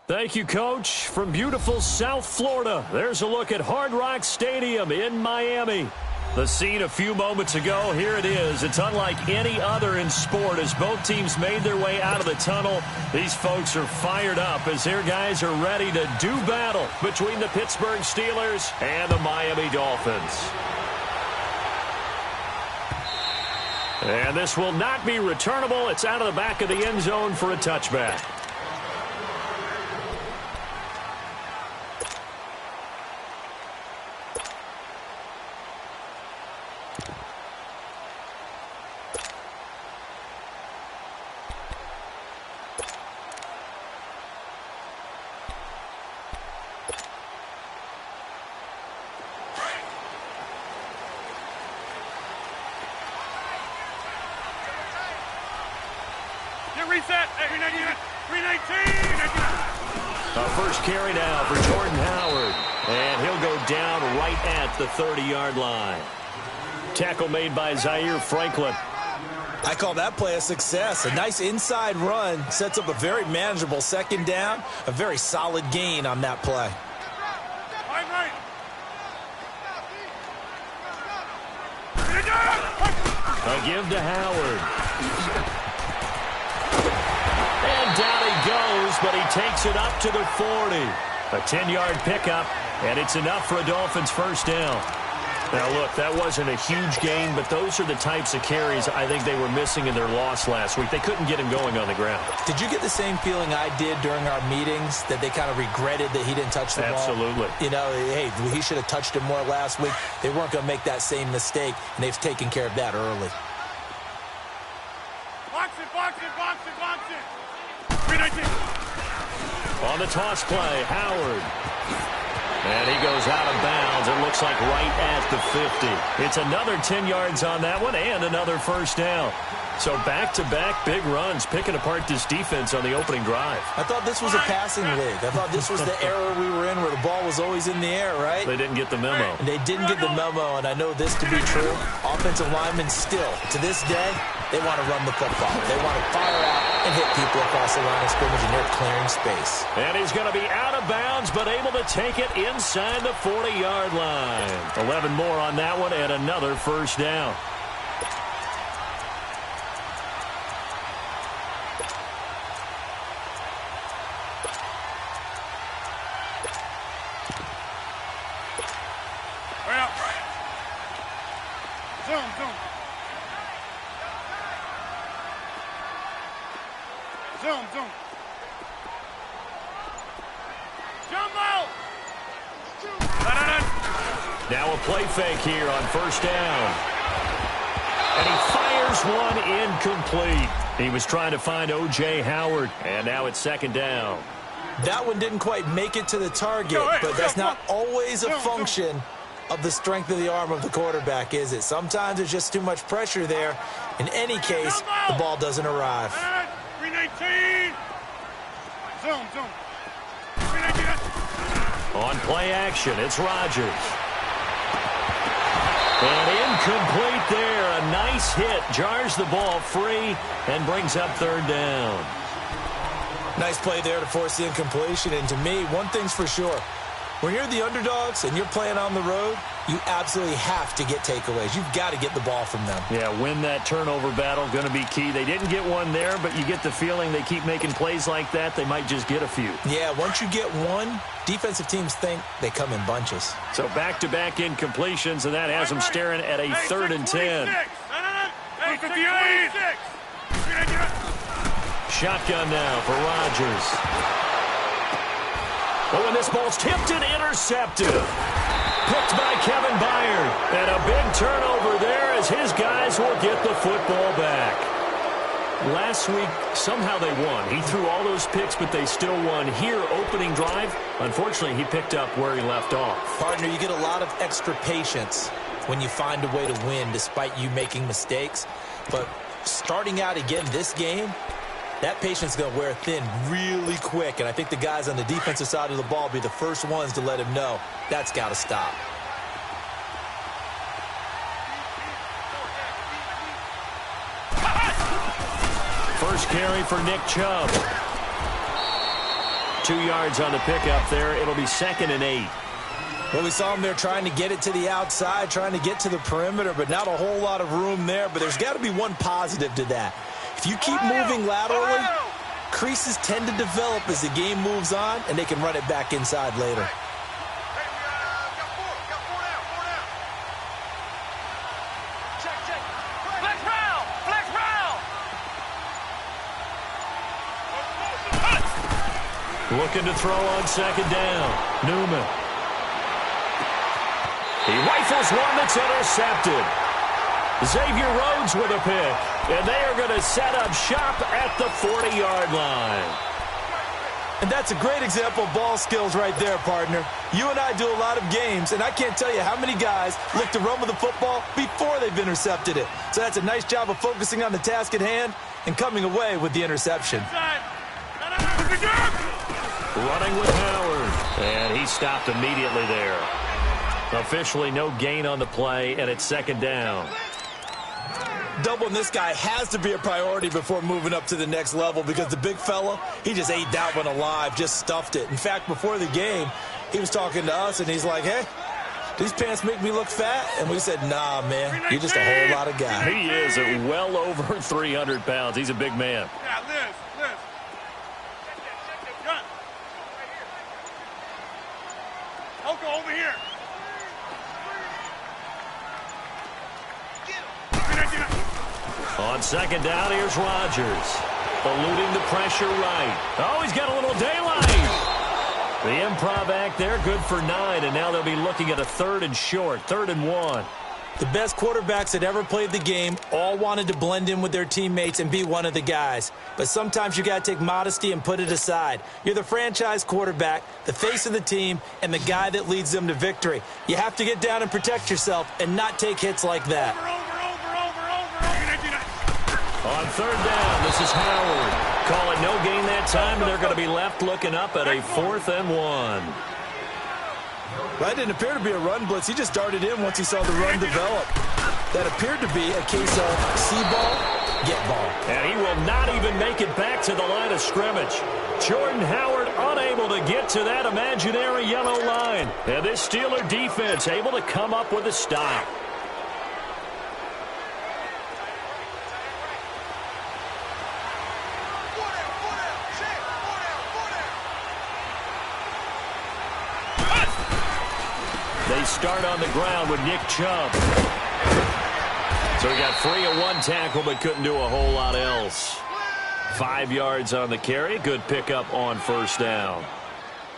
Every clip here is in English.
Thank you, Coach. From beautiful South Florida, there's a look at Hard Rock Stadium in Miami. The scene a few moments ago, here it is. It's unlike any other in sport as both teams made their way out of the tunnel. These folks are fired up as their guys are ready to do battle between the Pittsburgh Steelers and the Miami Dolphins. And this will not be returnable. It's out of the back of the end zone for a touchback. Reset. 319. Our first carry now for Jordan Howard. And he'll go down right at the 30-yard line. Tackle made by Zaire Franklin. I call that play a success. A nice inside run sets up a very manageable second down. A very solid gain on that play. A give to Howard. Down he goes, but he takes it up to the 40. A 10-yard pickup, and it's enough for a Dolphins first down. Now, look, that wasn't a huge gain, but those are the types of carries I think they were missing in their loss last week. They couldn't get him going on the ground. Did you get the same feeling I did during our meetings, that they kind of regretted that he didn't touch the ball? Absolutely. You know, hey, he should have touched it more last week. They weren't going to make that same mistake, and they've taken care of that early. Box it. On the toss play, Howard. And he goes out of bounds. It looks like right at the 50. It's another 10 yards on that one and another first down. So back-to-back big runs, picking apart this defense on the opening drive. I thought this was a passing league. I thought this was the era we were in where the ball was always in the air, right? They didn't get the memo. And they didn't get the memo, and I know this to be true. Offensive linemen still, to this day, they want to run the football. They want to fire out and hit people across the line of scrimmage, and they're clearing space. And he's going to be out of bounds, but able to take it inside the 40-yard line. 11 more on that one, and another first down. Zoom. Jumbo! Now a play fake here on first down. And he fires one incomplete. He was trying to find O.J. Howard, and now it's second down. That one didn't quite make it to the target, but that's not always a function of the strength of the arm of the quarterback, is it? Sometimes there's just too much pressure there. In any case, the ball doesn't arrive. 319. Zoom. On play action, it's Rodgers. And incomplete there. A nice hit. Jars the ball free and brings up third down. Nice play there to force the incompletion. And to me, one thing's for sure. When you're the underdogs and you're playing on the road, you absolutely have to get takeaways. You've got to get the ball from them. Yeah, win that turnover battle, going to be key. They didn't get one there, but you get the feeling they keep making plays like that, they might just get a few. Yeah, once you get one, defensive teams think they come in bunches. So back-to-back incompletions, and that has them staring at a 3rd and 10. Shotgun now for Rodgers. But when this ball's tipped and intercepted. Picked by Kevin Byard. And a big turnover there as his guys will get the football back. Last week, somehow they won. He threw all those picks, but they still won. Here, opening drive, unfortunately, he picked up where he left off. Partner, you get a lot of extra patience when you find a way to win despite you making mistakes. But starting out again this game, that patience is going to wear thin really quick, and I think the guys on the defensive side of the ball will be the first ones to let him know that's got to stop. First carry for Nick Chubb. 2 yards on the pickup there. It'll be 2nd and 8. Well, we saw him there trying to get it to the outside, trying to get to the perimeter, but not a whole lot of room there. But there's got to be one positive to that. If you keep moving laterally, creases tend to develop as the game moves on, and they can run it back inside later. Looking to throw on 2nd down. Newman. He rifles one that's intercepted. Xavier Rhodes with a pick. And they are going to set up shop at the 40-yard line. And that's a great example of ball skills right there, partner. You and I do a lot of games, and I can't tell you how many guys look to run with the football before they've intercepted it. So that's a nice job of focusing on the task at hand and coming away with the interception. Running with Howard. And he stopped immediately there. Officially no gain on the play, and it's 2nd down. Doubling this guy has to be a priority before moving up to the next level because the big fella, he just ate that one alive, just stuffed it. In fact, before the game, he was talking to us, and he's like, hey, these pants make me look fat? And we said, nah, man, you're just a whole lot of guy. He is well over 300 pounds. He's a big man. Yeah, Liz. Gun. Oko, over here. On 2nd down, here's Rodgers. Eluding the pressure right. Oh, he's got a little daylight. The improv act there, good for 9, and now they'll be looking at a 3rd and short, 3rd and 1. The best quarterbacks that ever played the game all wanted to blend in with their teammates and be one of the guys. But sometimes you got to take modesty and put it aside. You're the franchise quarterback, the face of the team, and the guy that leads them to victory. You have to get down and protect yourself and not take hits like that. On 3rd down, this is Howard. Calling no gain that time, and they're going to be left looking up at a 4th and 1. That didn't appear to be a run blitz. He just darted in once he saw the run develop. That appeared to be a case of see ball, get ball. And he will not even make it back to the line of scrimmage. Jordan Howard unable to get to that imaginary yellow line. And this Steeler defense able to come up with a stop. They start on the ground with Nick Chubb. So he got free of one tackle but couldn't do a whole lot else. 5 yards on the carry. Good pickup on 1st down.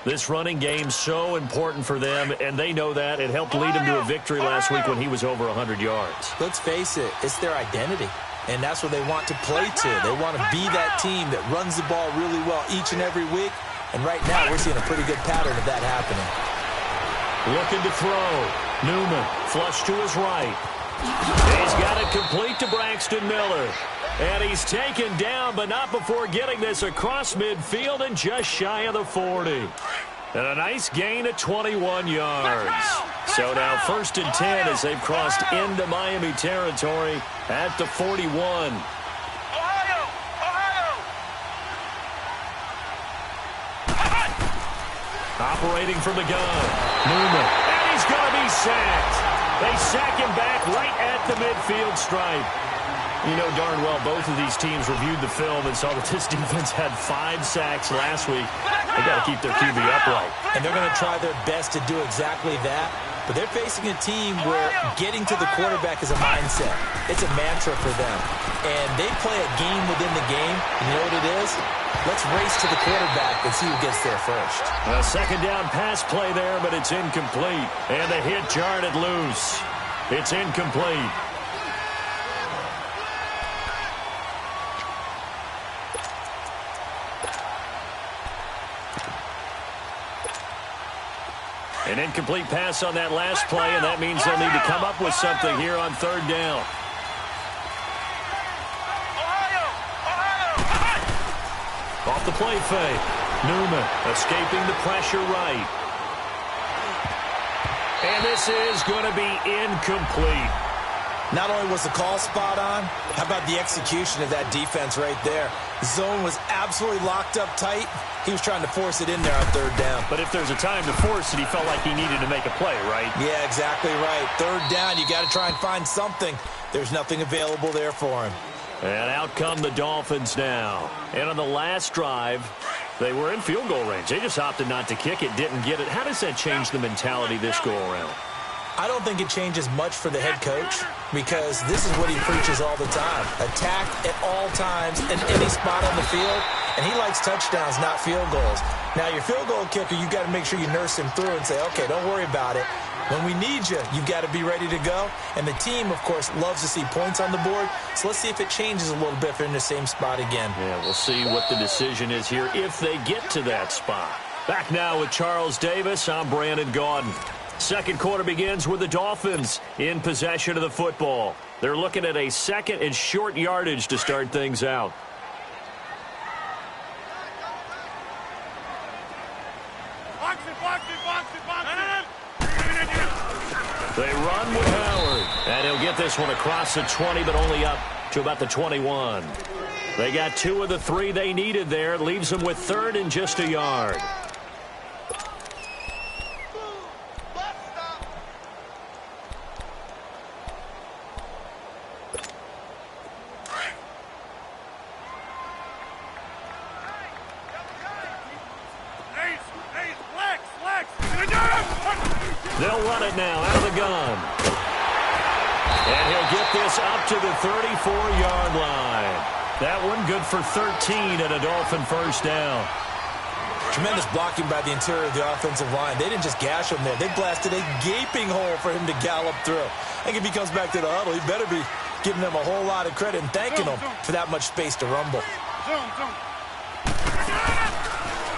This running game so important for them, and they know that. It helped lead them to a victory last week when he was over 100 yards. Let's face it, it's their identity, and that's what they want to play to. They want to be that team that runs the ball really well each and every week, and right now we're seeing a pretty good pattern of that happening. Looking to throw. Newman, flush to his right. He's got it complete to Braxton Miller. And he's taken down, but not before getting this across midfield and just shy of the 40. And a nice gain of 21 yards. So now 1st and 10 as they've crossed into Miami territory at the 41. Operating from the gun. Newman. And he's going to be sacked. They sack him back right at the midfield stripe. You know darn well both of these teams reviewed the film and saw that this defense had 5 sacks last week. They got to keep their QB upright. And they're going to try their best to do exactly that. But they're facing a team where getting to the quarterback is a mindset. It's a mantra for them. And they play a game within the game. And you know what it is? Let's race to the quarterback and see who gets there first. A 2nd down pass play there, but it's incomplete. And the hit jarred it loose. It's incomplete. An incomplete pass on that last play, and that means they'll need to come up with something here on 3rd down. Off the play fake. Newman escaping the pressure right. And this is going to be incomplete. Not only was the call spot on, how about the execution of that defense right there? Zone was absolutely locked up tight. He was trying to force it in there on third down. But if there's a time to force it, he felt like he needed to make a play, right? Yeah, exactly right. Third down, you got to try and find something. There's nothing available there for him. And out come the Dolphins now. And on the last drive, they were in field goal range. They just opted not to kick it, didn't get it. How does that change the mentality this go-around? I don't think it changes much for the head coach because this is what he preaches all the time. Attack at all times in any spot on the field, and he likes touchdowns, not field goals. Now, your field goal kicker, you got to make sure you nurse him through and say, okay, don't worry about it. When we need you, you've got to be ready to go. And the team, of course, loves to see points on the board. So let's see if it changes a little bit if they're in the same spot again. Yeah, we'll see what the decision is here if they get to that spot. Back now with Charles Davis, I'm Brandon Gaudin. Second quarter begins with the Dolphins in possession of the football. They're looking at a second and short yardage to start things out. They run with Howard, and he'll get this one across the 20, but only up to about the 21. They got 2 of the 3 they needed there. It leaves them with third and just a yard. They'll run it now out of the gun. And he'll get this up to the 34-yard line. That one good for 13 and a Dolphin first down. Tremendous blocking by the interior of the offensive line. They didn't just gash him there. They blasted a gaping hole for him to gallop through. I think if he comes back to the huddle, he better be giving them a whole lot of credit and thanking them for that much space to rumble.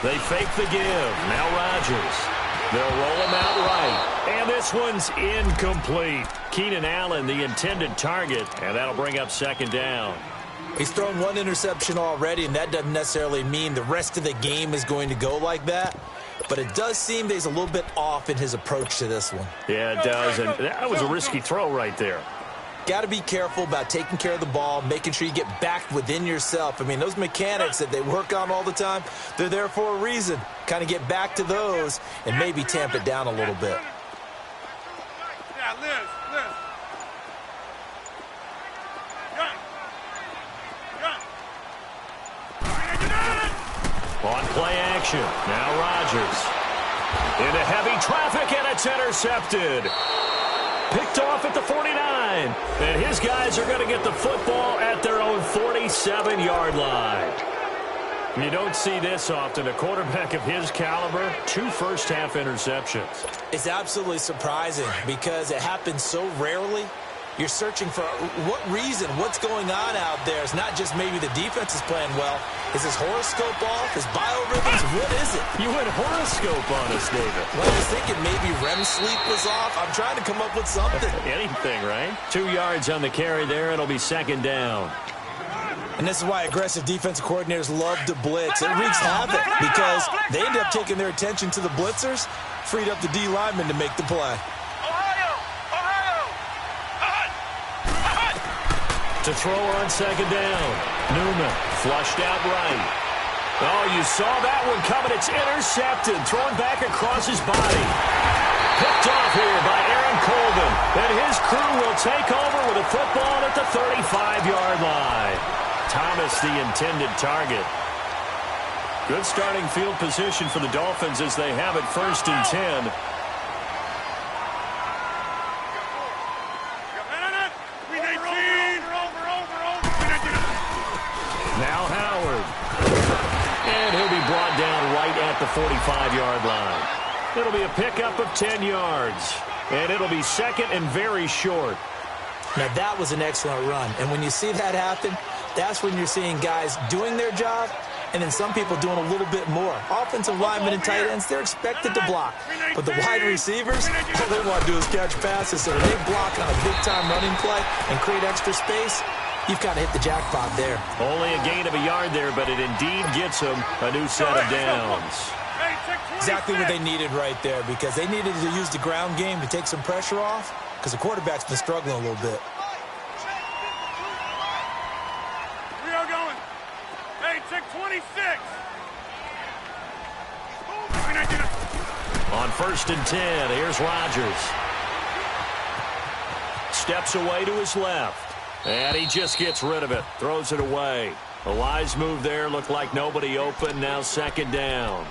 They fake the give. Now Rodgers. They'll roll him out right. And this one's incomplete. Keenan Allen, the intended target, and that'll bring up second down. He's thrown 1 interception already, and that doesn't necessarily mean the rest of the game is going to go like that. But it does seem that he's a little bit off in his approach to this one. Yeah, it does, and that was a risky throw right there. Got to be careful about taking care of the ball, making sure you get back within yourself. I mean, those mechanics that they work on all the time, they're there for a reason. Kind of get back to those and maybe tamp it down a little bit. Yeah, Liz. On play action, now Rodgers. Into heavy traffic, and it's intercepted. Picked off at the 49. And his guys are going to get the football at their own 47-yard line. You don't see this often. A quarterback of his caliber, 2 first-half interceptions. It's absolutely surprising because it happens so rarely. You're searching for what reason, what's going on out there. It's not just maybe the defense is playing well. Is his horoscope off? His biorhythms? What is it? You went horoscope on us, David. Well, I was thinking maybe REM sleep was off. I'm trying to come up with something. Anything, right? 2 yards on the carry there. It'll be second down. And this is why aggressive defensive coordinators love to blitz. It wreaks havoc because they end up taking their attention to the blitzers, freed up the D lineman to make the play. To throw on second down. Newman flushed out right. Oh, you saw that one coming. It's intercepted. Thrown back across his body. Picked off here by Aaron Colvin. And his crew will take over with a football at the 35-yard line. Thomas, the intended target. Good starting field position for the Dolphins as they have it first and 10. Now Howard. And he'll be brought down right at the 45-yard line. It'll be a pickup of 10 yards. And it'll be second and very short. Now, that was an excellent run. And when you see that happen, that's when you're seeing guys doing their job and then some people doing a little bit more. Offensive linemen and tight ends, they're expected to block. But the wide receivers, all they want to do is catch passes. So when they block on a big-time running play and create extra space, you've kind of hit the jackpot there. Only a gain of a yard there, but it indeed gets them a new set of downs. Exactly what they needed right there because they needed to use the ground game to take some pressure off because the quarterback's been struggling a little bit. We are going. Hey, 26. On 1st and 10, here's Rodgers. Steps away to his left. And he just gets rid of it. Throws it away. A wise move there. Looked like nobody open. Now 2nd down.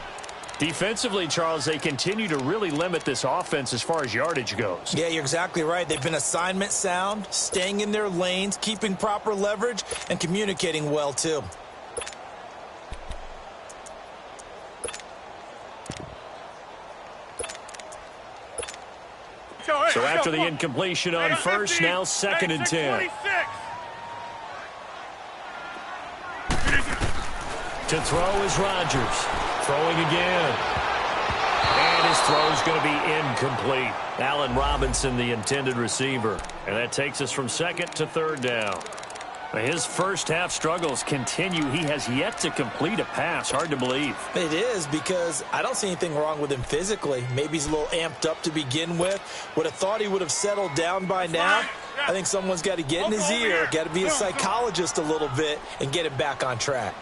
Defensively, Charles, they continue to really limit this offense as far as yardage goes. Yeah, you're exactly right. They've been assignment sound, staying in their lanes, keeping proper leverage, and communicating well, too. So after the incompletion on 1st, now 2nd and 10. To throw is Rodgers. Throwing again. And his throw is going to be incomplete. Allen Robinson, the intended receiver. And that takes us from 2nd to 3rd down. His first half struggles continue. He has yet to complete a pass. Hard to believe. It is, because I don't see anything wrong with him physically. Maybe he's a little amped up to begin with. Would have thought he would have settled down by now. I think someone's got to get in his ear, got to be a psychologist a little bit, and get him back on track.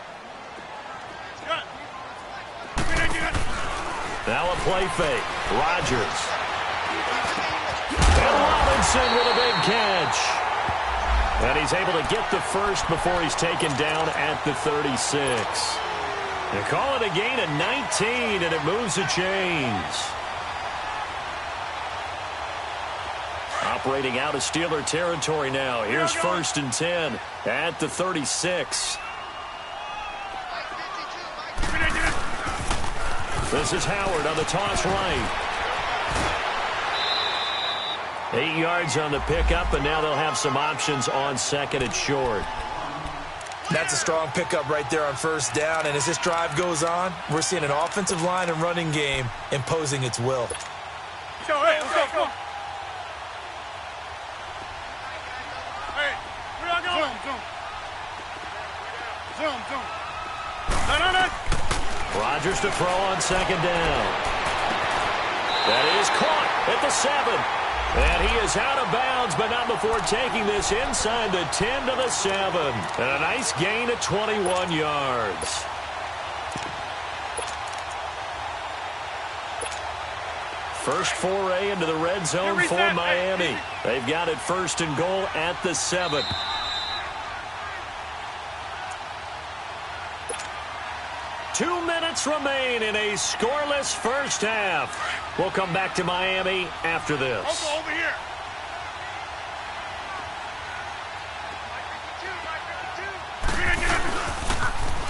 Now a play fake. Rodgers. And Robinson with a big catch. And he's able to get the first before he's taken down at the 36. They call it a gain of 19, and it moves the chains. Operating out of Steeler territory now. Here's 1st and 10 at the 36. This is Howard on the toss right. 8 yards on the pickup, and now they'll have some options on 2nd and short. That's a strong pickup right there on 1st down, and as this drive goes on, we're seeing an offensive line and running game imposing its will. Hey, let's go. Hey, where y'all going? Zoom. No. Rodgers to throw on 2nd down. That is caught at the 7. And he is out of bounds, but not before taking this inside the 10 to the 7. And a nice gain of 21 yards. First foray into the red zone for Miami. They've got it 1st and goal at the 7. Two minutes remain in a scoreless first half. We'll come back to Miami after this. Over here.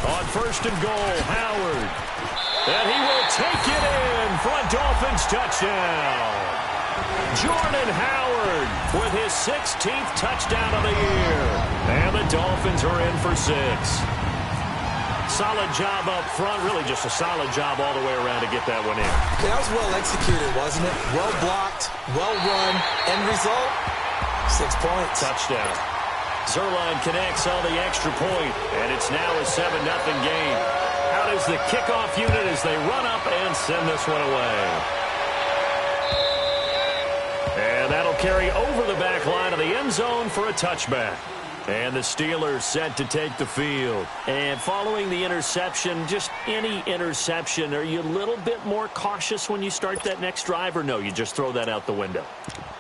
On 1st and goal, Howard. And he will take it in for a Dolphins touchdown. Jordan Howard with his 16th touchdown of the year. And the Dolphins are in for 6. Solid job up front. Really just a solid job all the way around to get that one in. Yeah, that was well executed, wasn't it? Well blocked, well run. End result, 6 points. Touchdown. Zuerlein connects on the extra point, and it's now a 7-0 game. Out is the kickoff unit as they run up and send this one away. And that'll carry over the back line of the end zone for a touchback. And the Steelers set to take the field. And following the interception, just any interception, are you a little bit more cautious when you start that next drive, or no, you just throw that out the window?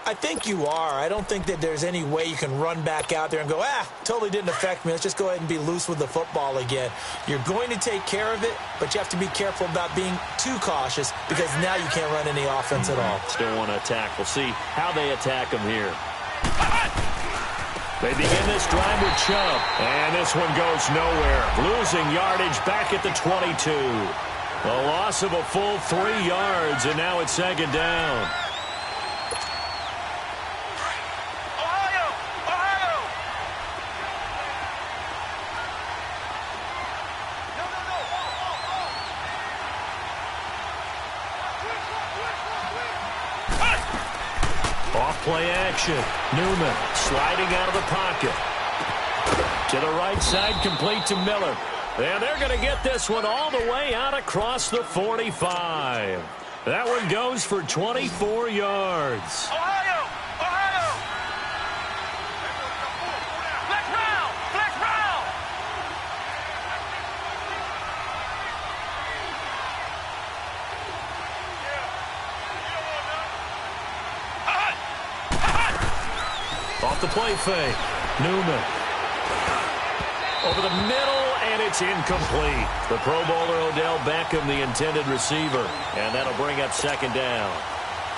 I think you are. I don't think that there's any way you can run back out there and go, totally didn't affect me. Let's just go ahead and be loose with the football again. You're going to take care of it, but you have to be careful about being too cautious because now you can't run any offense at all. Still want to attack. We'll see how they attack them here. They begin this drive with Chubb, and this one goes nowhere. Losing yardage back at the 22. A loss of a full 3 yards, and now it's 2nd down. Off-play action. Newman sliding out of the pocket. To the right side, complete to Miller. And they're going to get this one all the way out across the 45. That one goes for 24 yards. Ohio! Flex round! off the play fake. Newman. Over the middle, and it's incomplete. The Pro Bowler Odell Beckham, the intended receiver. And that'll bring up second down.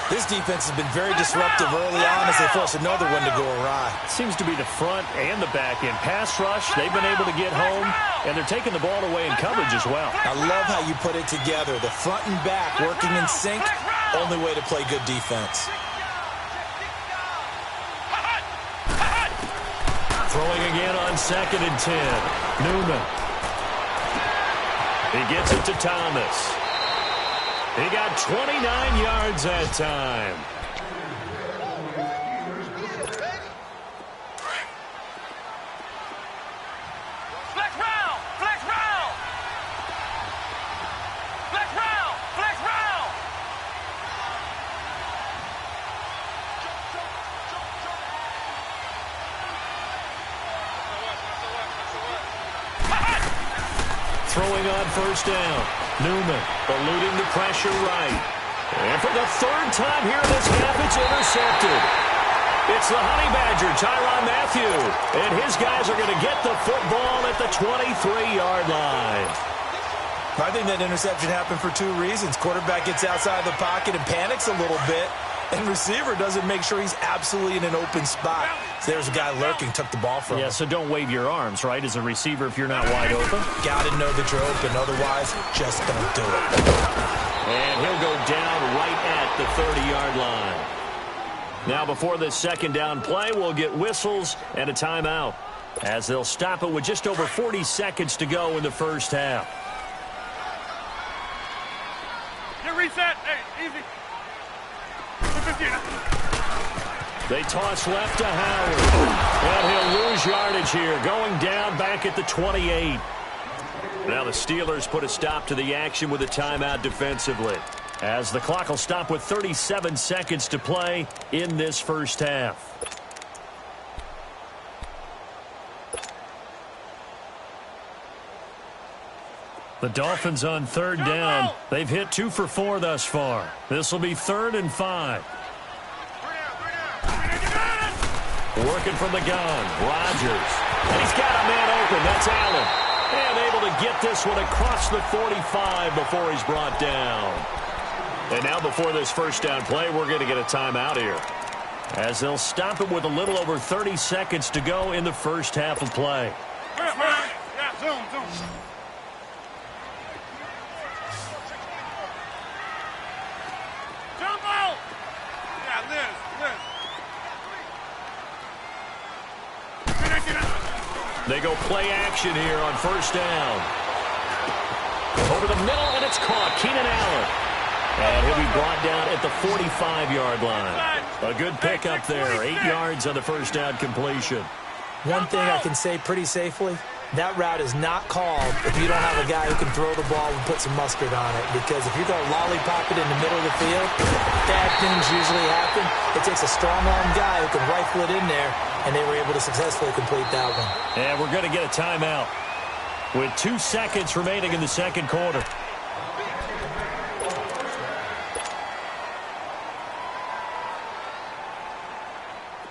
This defense has been very disruptive early on as they force another one to go awry. Seems to be the front and the back end. Pass rush, they've been able to get home, and they're taking the ball away in coverage as well. I love how you put it together. The front and back working in sync, only way to play good defense. Throwing again on 2nd and 10. Newman. He gets it to Thomas. He got 29 yards that time. Flex round! Flex round! Flex round! Flex round! Throwing on 1st down. Newman eluding the pressure right. And for the 3rd time here in this half, it's intercepted. It's the Honey Badger, Tyrann Mathieu. And his guys are going to get the football at the 23-yard line. I think that interception happened for 2 reasons. Quarterback gets outside the pocket and panics a little bit. And receiver doesn't make sure he's absolutely in an open spot. So there's a guy lurking, took the ball from him. Yeah, so don't wave your arms, right, as a receiver if you're not wide open. Got to know that you're open. Otherwise, just don't do it. And he'll go down right at the 30-yard line. Now, before this 2nd down play, we'll get whistles and a timeout, as they'll stop it with just over 40 seconds to go in the 1st half. Get reset. Hey, easy. They toss left to Howard. And he'll lose yardage here, going down back at the 28. Now the Steelers put a stop to the action with a timeout defensively, as the clock will stop with 37 seconds to play in this 1st half. The Dolphins on 3rd down. They've hit 2 for 4 thus far. This will be 3rd and 5. Working from the gun, Rodgers. And he's got a man open. That's Allen. And able to get this one across the 45 before he's brought down. And now before this 1st down play, we're going to get a timeout here, as they'll stop it with a little over 30 seconds to go in the 1st half of play. Yeah, zoom. Jump out! Yeah, Liz. They go play action here on 1st down. Over the middle, and it's caught. Keenan Allen. And he'll be brought down at the 45-yard line. A good pickup there. 8 yards on the 1st down completion. One thing I can say pretty safely, that route is not called if you don't have a guy who can throw the ball and put some mustard on it. Because if you're going to lollipop it in the middle of the field, bad things usually happen. It takes a strong-arm guy who can rifle it in there, and they were able to successfully complete that one. And we're going to get a timeout with 2 seconds remaining in the 2nd quarter.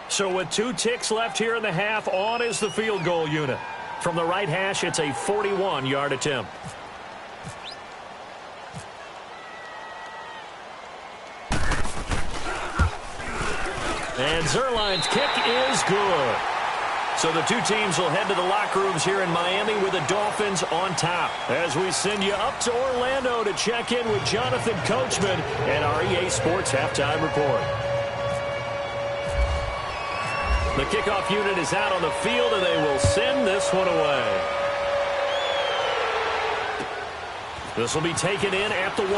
So with 2 ticks left here in the half, on is the field goal unit. From the right hash, it's a 41-yard attempt. And Zuerlein's kick is good. So the 2 teams will head to the locker rooms here in Miami with the Dolphins on top, as we send you up to Orlando to check in with Jonathan Coachman and our EA Sports Halftime Report. The kickoff unit is out on the field, and they will send this one away. This will be taken in at the 1.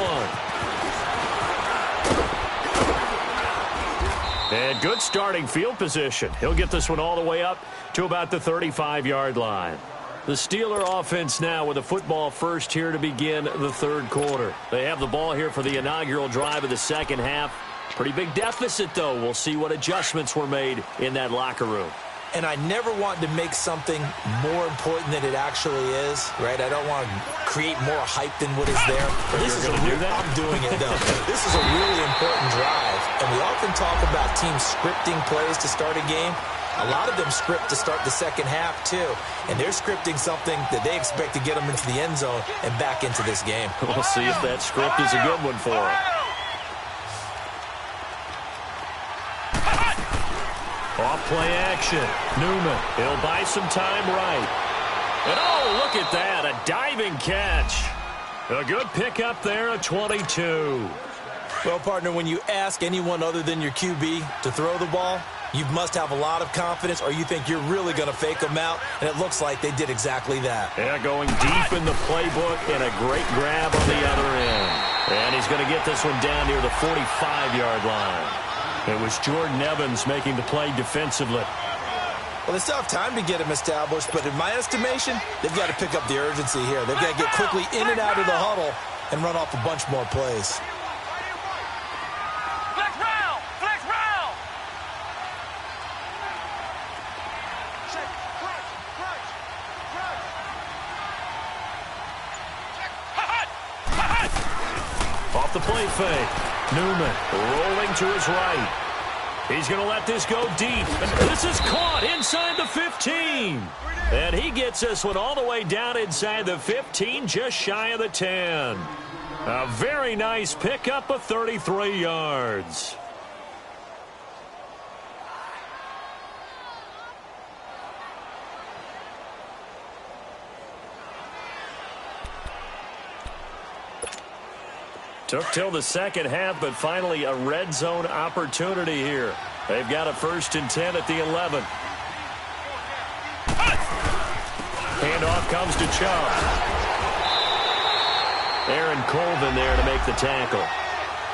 And good starting field position. He'll get this one all the way up to about the 35-yard line. The Steeler offense now with a football first here to begin the 3rd quarter. They have the ball here for the inaugural drive of the 2nd half. Pretty big deficit, though. We'll see what adjustments were made in that locker room. And I never want to make something more important than it actually is, right? I don't want to create more hype than what is there. This is going to do that? I'm doing it, though. This is a really important drive. And we often talk about teams scripting plays to start a game. A lot of them script to start the second half, too. And they're scripting something that they expect to get them into the end zone and back into this game. We'll see if that script is a good one for them. Off play action. Newman. He'll buy some time right. And oh, look at that. A diving catch. A good pickup there at 22. Well, partner, when you ask anyone other than your QB to throw the ball, you must have a lot of confidence, or you think you're really going to fake them out, and it looks like they did exactly that. Yeah, going deep in the playbook and a great grab on the other end. And he's going to get this one down near the 45-yard line. It was Jordan Evans making the play defensively. Well, they still have time to get him established, but in my estimation, they've got to pick up the urgency here. They've got to get quickly in and out of the huddle and run off a bunch more plays. Flex round! Flex round! Off the play fake. Newman rolling to his right. He's going to let this go deep. And this is caught inside the 15. And he gets this one all the way down inside the 15, just shy of the 10. A very nice pickup of 33 yards. Took till the second half, but finally a red zone opportunity here. They've got a 1st and 10 at the 11. Handoff comes to Chubb. Aaron Colvin there to make the tackle.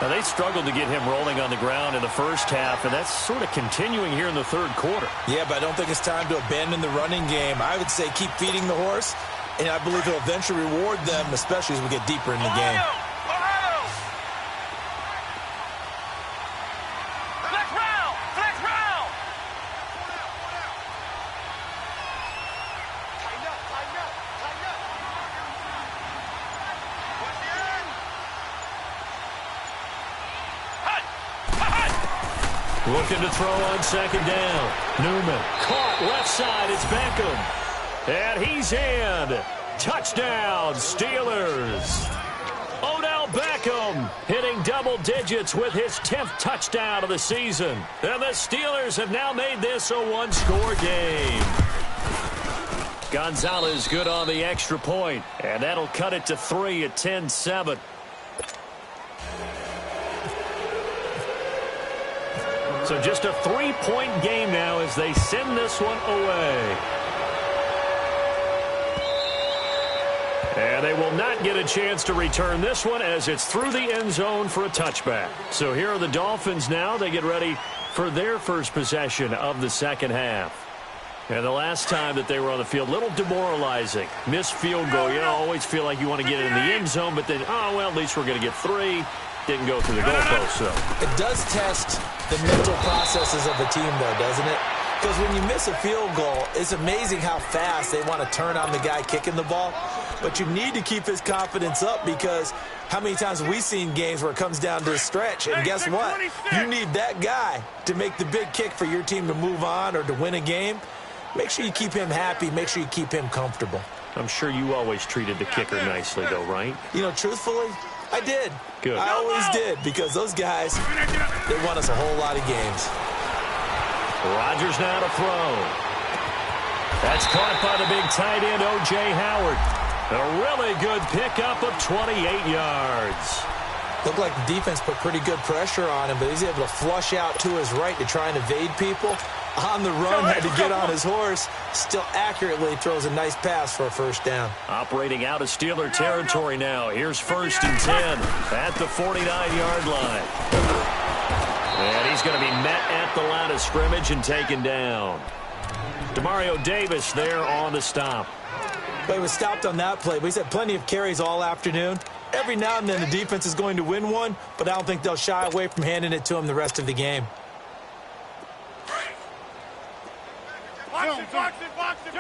Now, they struggled to get him rolling on the ground in the first half, and that's sort of continuing here in the third quarter. Yeah, but I don't think it's time to abandon the running game. I would say keep feeding the horse, and I believe he'll eventually reward them, especially as we get deeper in the game. Looking to throw on second down. Newman caught left side. It's Beckham. And he's in. Touchdown, Steelers. Odell Beckham hitting double digits with his 10th touchdown of the season. And the Steelers have now made this a one-score game. Gonzalez good on the extra point. And that'll cut it to 3 at 10-7. So just a 3-point game now as they send this one away. And they will not get a chance to return this one as it's through the end zone for a touchback. So here are the Dolphins now. They get ready for their first possession of the second half. And the last time that they were on the field, a little demoralizing. Missed field goal. You always feel like you want to get it in the end zone, but then, oh, well, at least we're going to get 3. Didn't go through the goalpost, so. It does test the mental processes of a team, though, doesn't it? Because when you miss a field goal, it's amazing how fast they want to turn on the guy kicking the ball. But you need to keep his confidence up because how many times have we seen games where it comes down to a stretch? And guess what? You need that guy to make the big kick for your team to move on or to win a game. Make sure you keep him happy. Make sure you keep him comfortable. I'm sure you always treated the kicker nicely, though, right? You know, truthfully, I did. Good. I always did because those guys, they won us a whole lot of games. Rodgers now to throw. That's caught by the big tight end, O.J. Howard. A really good pickup of 28 yards. Looked like the defense put pretty good pressure on him, but he's able to flush out to his right to try and evade people. On the run, had to get on his horse. Still accurately throws a nice pass for a first down. Operating out of Steeler territory now. Here's 1st and 10 at the 49-yard line. And he's going to be met at the line of scrimmage and taken down. Demario Davis there on the stop. But he was stopped on that play, but he's had plenty of carries all afternoon. Every now and then the defense is going to win one, but I don't think they'll shy away from handing it to him the rest of the game. Box it.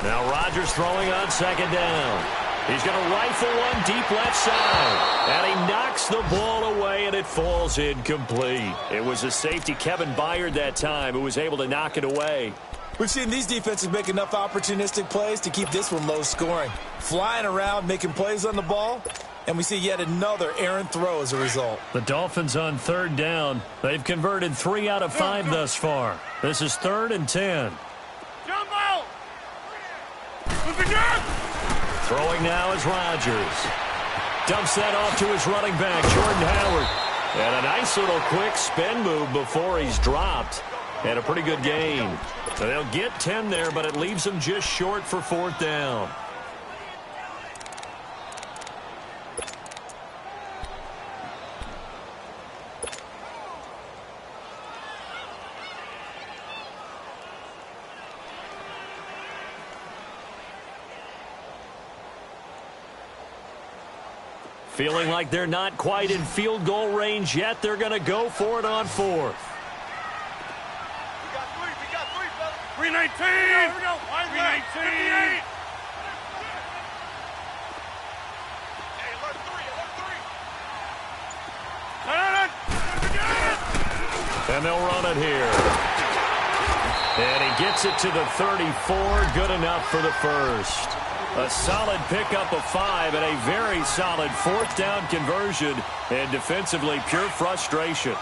Now Rodgers throwing on second down. He's going to rifle one deep left side. And he knocks the ball away, and it falls incomplete. It was a safety, Kevin Byard, that time, who was able to knock it away. We've seen these defenses make enough opportunistic plays to keep this one low scoring. Flying around, making plays on the ball, and we see yet another errant throw as a result. The Dolphins on third down. They've converted 3 out of 5 thus far. This is 3rd and 10. Jumbo! Who's the gun? Throwing now is Rodgers. Dumps that off to his running back, Jordan Howard. And a nice little quick spin move before he's dropped. And a pretty good gain. So they'll get 10 there, but it leaves them just short for 4th down. Feeling like they're not quite in field goal range yet. They're going to go for it on 4th. We got three, brother. 319. Here we go. 319. Hey, alert three. And they'll run it here. And he gets it to the 34. Good enough for the first. A solid pickup of 5 and a very solid 4th down conversion. And defensively, pure frustration.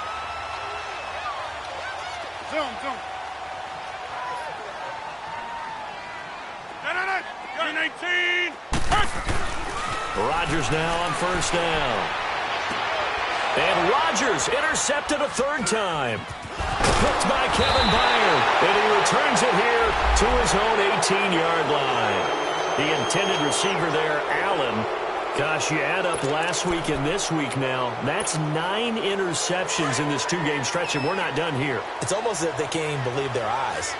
Zoom. 319. Rodgers now on 1st down. And Rodgers intercepted a 3rd time. Picked by Kevin Byard. And he returns it here to his own 18-yard line. The intended receiver there, Allen. Gosh, you add up last week and this week now. That's 9 interceptions in this 2-game stretch, and we're not done here. It's almost as if they can't even believe their eyes.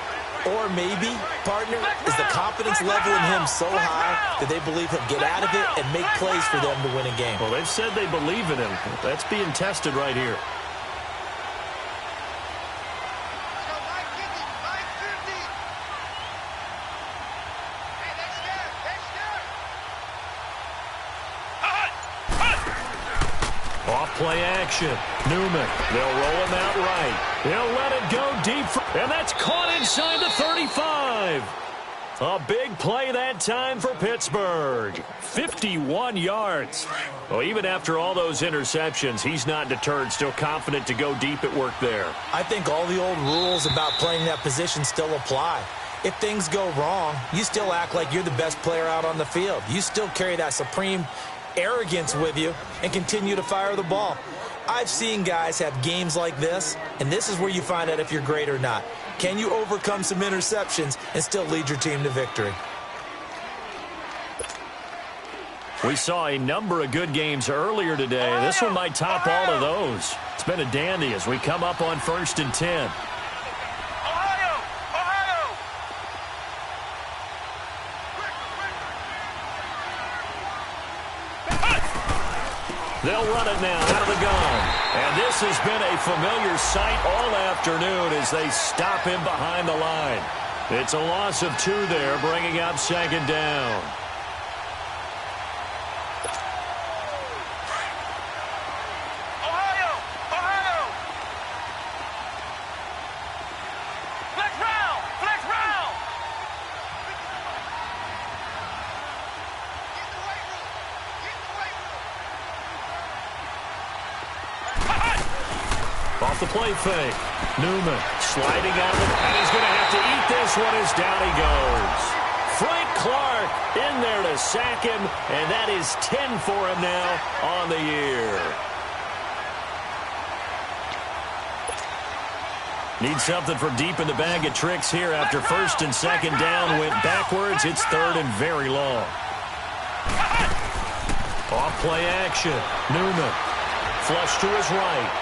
Or maybe, partner, is the confidence level in him so high that they believe he'll get out of it and make plays for them to win a game. Well, they've said they believe in him. That's being tested right here. Play action. Newman. They'll roll him out right. They'll let it go deep. And that's caught inside the 35. A big play that time for Pittsburgh. 51 yards. Well, even after all those interceptions, he's not deterred. Still confident to go deep at work there. I think all the old rules about playing that position still apply. If things go wrong, you still act like you're the best player out on the field. You still carry that supreme arrogance with you and continue to fire the ball. I've seen guys have games like this, and this is where you find out if you're great or not. Can you overcome some interceptions and still lead your team to victory? We saw a number of good games earlier today. This one might top all of those. It's been a dandy as we come up on 1st and 10. They'll run it now out of the gun. And this has been a familiar sight all afternoon as they stop him behind the line. It's a loss of 2 there, bringing up 2nd down. Off the play fake. Newman sliding out, and he's going to have to eat this one as down he goes. Frank Clark in there to sack him, and that is 10 for him now on the year. Need something from deep in the bag of tricks here after 1st and 2nd down went backwards. It's 3rd and very long. Off play action. Newman. Flush to his right.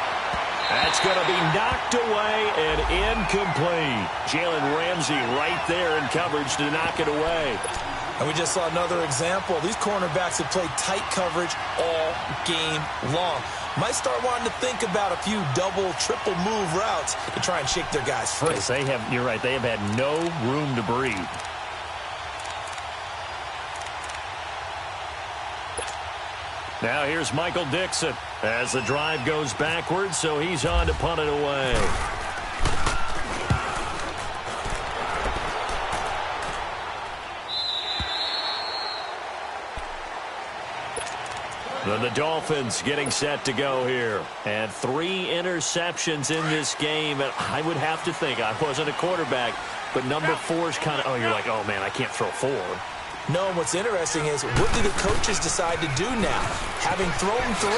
That's going to be knocked away and incomplete. Jalen Ramsey right there in coverage to knock it away. And we just saw another example. These cornerbacks have played tight coverage all game long. Might start wanting to think about a few double, triple move routes to try and shake their guys free. Yes, they have, you're right, they have had no room to breathe. Now here's Michael Dixon as the drive goes backwards, so he's on to punt it away. The Dolphins getting set to go here. And 3 interceptions in this game. And I would have to think, I wasn't a quarterback, but number 4 is kind of, oh, you're like, oh, man, I can't throw 4. No, and what's interesting is, what do the coaches decide to do now? Having thrown 3,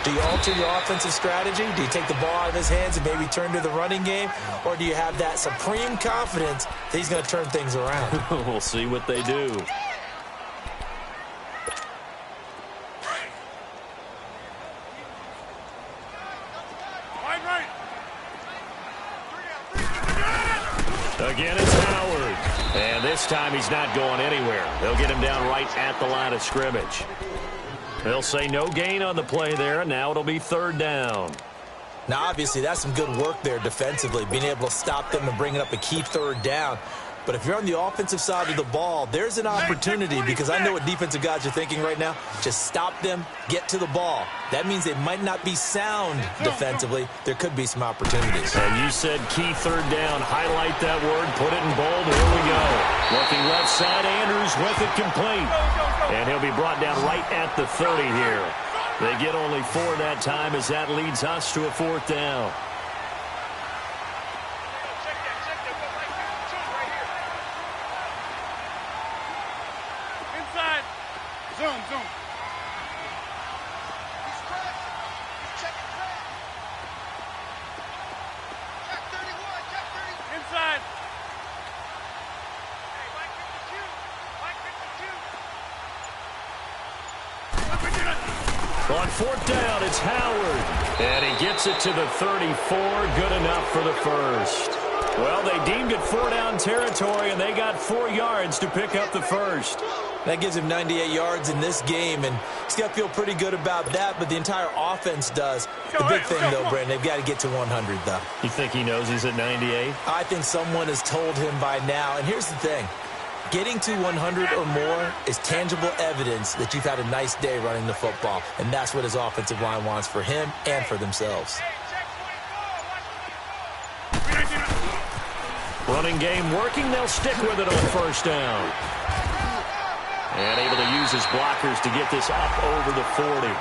do you alter your offensive strategy? Do you take the ball out of his hands and maybe turn to the running game? Or do you have that supreme confidence that he's going to turn things around? We'll see what they do. Again, it's Howard. And this time he's not going anywhere. They'll get him down right at the line of scrimmage. They'll say no gain on the play there, and now it'll be 3rd down. Now, obviously, that's some good work there defensively, being able to stop them and bring it up a key 3rd down. But if you're on the offensive side of the ball, there's an opportunity, because I know what defensive guys are thinking right now. Just stop them, get to the ball. That means they might not be sound defensively. There could be some opportunities. And you said key 3rd down. Highlight that word. Put it in bold. Here we go. Looking left side. Andrews with it complete. And he'll be brought down right at the 30 here. They get only 4 that time as that leads us to a 4th down. On 4th down, it's Howard. And he gets it to the 34. Good enough for the first. Well, they deemed it 4-down territory, and they got 4 yards to pick up the first. That gives him 98 yards in this game, and he's got to feel pretty good about that, but the entire offense does. The big thing, though, Brandon, they've got to get to 100, though. You think he knows he's at 98? I think someone has told him by now, and here's the thing. Getting to 100 or more is tangible evidence that you've had a nice day running the football, and that's what his offensive line wants for him and for themselves. Running game working. They'll stick with it on 1st down. And able to use his blockers to get this up over the 40.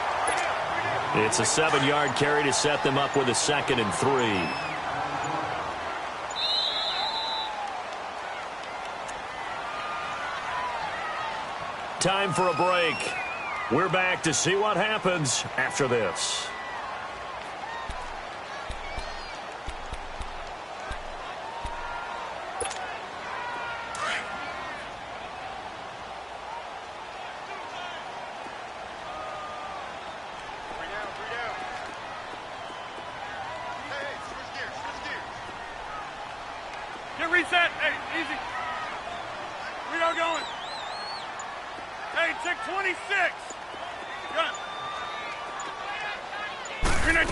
It's a 7-yard carry to set them up with a 2nd and 3. Time for a break. We're back to see what happens after this. Get reset. Hey, easy. We are going. Hey, check 26. Gun. 319.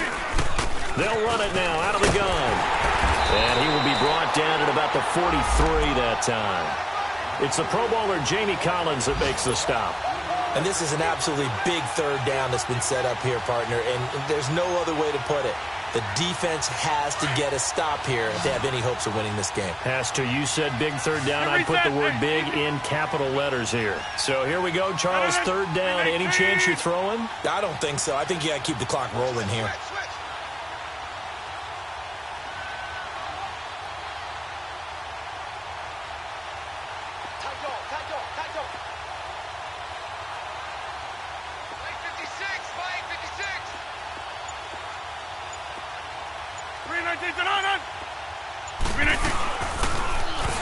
They'll run it now out of the gun. And he will be brought down at about the 43 that time. It's the Pro Bowler Jamie Collins that makes the stop. And this is an absolutely big 3rd down that's been set up here, partner, and there's no other way to put it. The defense has to get a stop here if they have any hopes of winning this game. Has to. You said big 3rd down. I'd put the word big in capital letters here. So here we go, Charles. 3rd down. Any chance you're throwing? I don't think so. I think you got to keep the clock rolling here.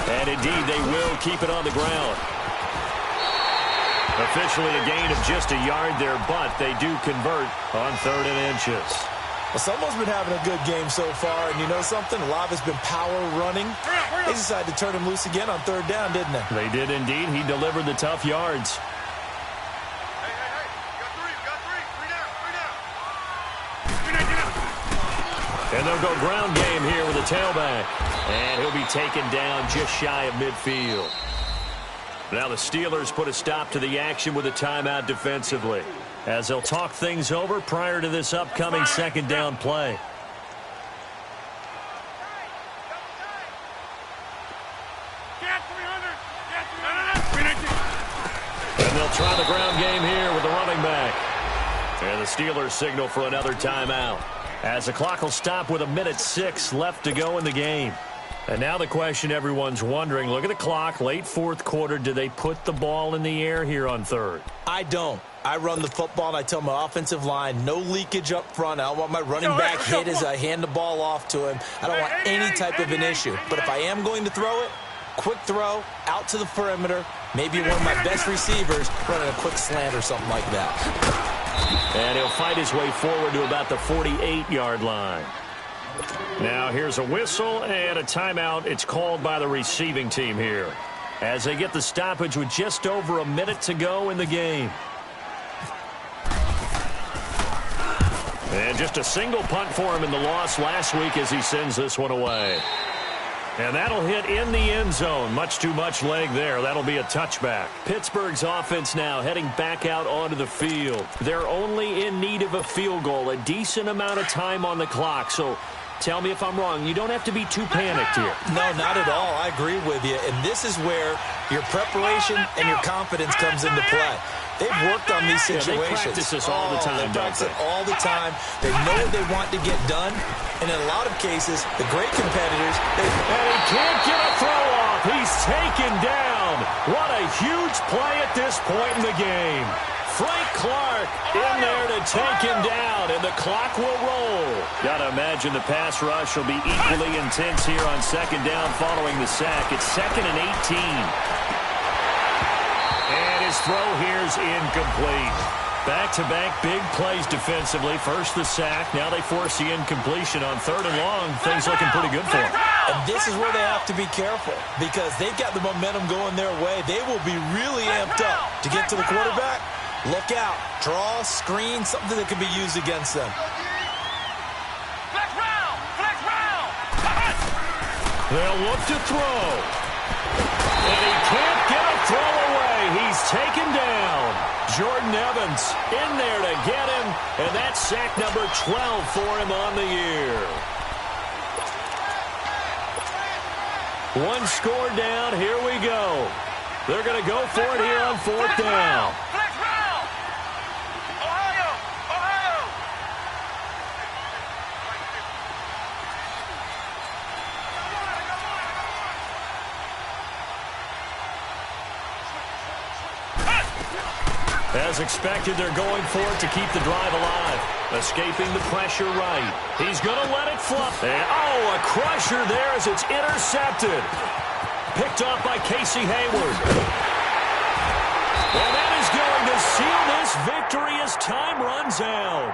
And indeed, they will keep it on the ground. Officially a gain of just a yard there, but they do convert on 3rd and inches. Well, someone's been having a good game so far, and you know something? A lot has been power running. They decided to turn him loose again on 3rd down, didn't they? They did indeed. He delivered the tough yards. Hey. Got three. Three down. And they'll go ground game here with a tailback. And he'll be taken down just shy of midfield. Now the Steelers put a stop to the action with a timeout defensively. as they'll talk things over prior to this upcoming second down play. And they'll try the ground game here with the running back. And the Steelers signal for another timeout, as the clock will stop with 1:06 left to go in the game. And now the question everyone's wondering, look at the clock, late fourth quarter, do they put the ball in the air here on third? I don't. I run the football, and I tell my offensive line, no leakage up front. I don't want my running back hit as I hand the ball off to him. I don't want any type of an issue. But if I am going to throw it, quick throw, out to the perimeter, maybe one of my best receivers running a quick slant or something like that. And he'll fight his way forward to about the 48-yard line. Now here's a whistle and a timeout. It's called by the receiving team here, as they get the stoppage with just over a minute to go in the game. And just a single punt for him in the loss last week as he sends this one away. And that'll hit in the end zone. Much too much leg there. That'll be a touchback. Pittsburgh's offense now heading back out onto the field. They're only in need of a field goal, a decent amount of time on the clock. So tell me if I'm wrong. You don't have to be too panicked here. No, not at all. I agree with you. And this is where your preparation and your confidence comes into play. They've worked on these situations. They practice this all the time, they practice it all the time. They know what they want to get done. And in a lot of cases, the great competitors, and he can't get a throw off. He's taken down. What a huge play at this point in the game. Frank Clark in there to take him down, and the clock will roll. Got to imagine the pass rush will be equally intense here on second down following the sack. It's 2nd and 18. And his throw here's incomplete. Back-to-back big plays defensively. First the sack. Now they force the incompletion on 3rd and long. Things looking pretty good for them. And this is where they have to be careful, because they've got the momentum going their way. They will be really amped up to get to the quarterback. Look out. Draw, screen, something that can be used against them. Flex round! Flex round! They'll look to throw. And he can't get a throw away. He's taken down. Jordan Evans in there to get him. And that's sack number 12 for him on the year. One score down. Here we go. They're going to go for it here on 4th down. Flex round! Ohio! Ohio! As expected, they're going for it to keep the drive alive. Escaping the pressure right. He's going to let it fly. And, oh, a crusher there as it's intercepted. Picked off by Casey Hayward. And that is going to seal this victory as time runs out.